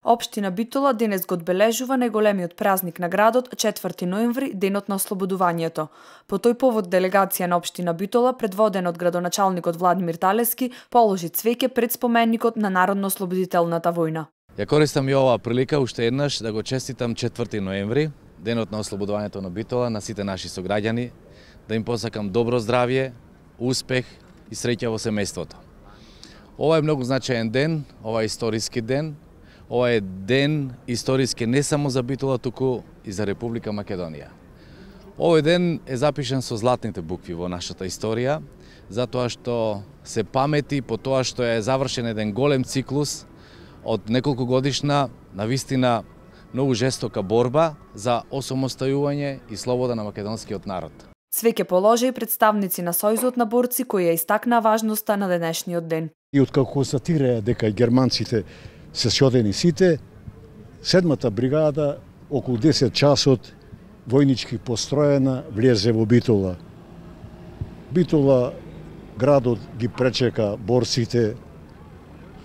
Општина Битола денес го одбележува најголемиот празник на градот 4 ноември, денот на ослободувањето. По тој повод делегација на општина Битола, предводена од градоначалникот Владимир Талески, положи цвеќе пред споменикот на Народно-ослободителната војна. Ја користам и оваа прилика уште еднаш да го честитам 4 ноември, денот на ослободувањето на Битола, на сите наши сограѓани, да им посакам добро здравје, успех и среќа во семејството. Ова е многу значаен ден, ова е историски ден. Ова е ден историски не само за Битола, туку и за Република Македонија. Овој ден е запишан со златните букви во нашата историја, затоа што се памети по тоа што е завршен еден голем циклус од неколку годишна, навистина многу жестока борба за осамостојување и слобода на македонскиот народ. Цвеќе положи и представници на Сојузот на борци кои ја истакнаа важноста на денешниот ден. И откако констатираа дека германците се сјодени сите, 7-та бригада околу 10 часот војнички построена влезе во Битола. Битола градот ги пречека борците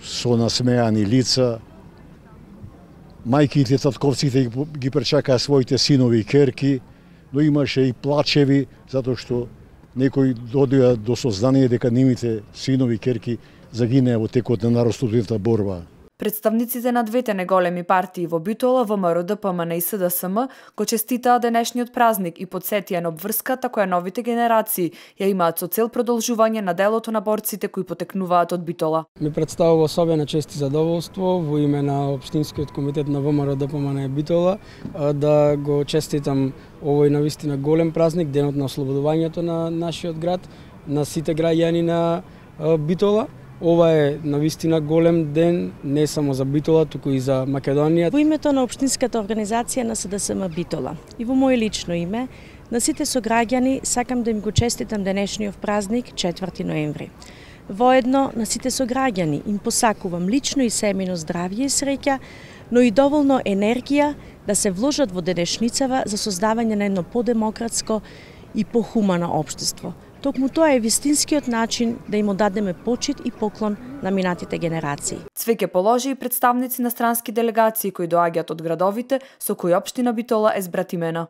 со насмеани лица. Мајките, татковците ги пречекаа своите синови и керки, но имаше и плачеви затоа што некои додија до сознание дека нивните синови и керки загинеа во текот на народно-ослободителната борба. Представниците на двете неголеми партии во Битола, ВМРО ДПМН и СДСМ, го честитаа денешниот празник и потсетија на обврската која новите генерации ја имаат со цел продолжување на делото на борците кои потекнуваат од Битола. Ми представува особена чест и задоволство во име на Општинскиот комитет на ВМРО ДПМН Битола да го честитам овој навистина голем празник, денот на ослободувањето на нашиот град, на сите граѓани на Битола. Ова е навистина голем ден не само за Битола, туку и за Македонија. Во името на Општинската организација на СДСМ Битола и во моје лично име, на сите сограѓани сакам да им го честитам денешниот празник 4 ноември. Воедно на сите сограѓани им посакувам лично и семејно здравје и среќа, но и доволно енергија да се вложат во денешницава за создавање на едно подемократско и похумано општество. Токму тоа е вистинскиот начин да им одадеме почит и поклон на минатите генерации. Цвеќе положи и представници на странски делегации кои доаѓаат од градовите со кои општина Битола е збратимена.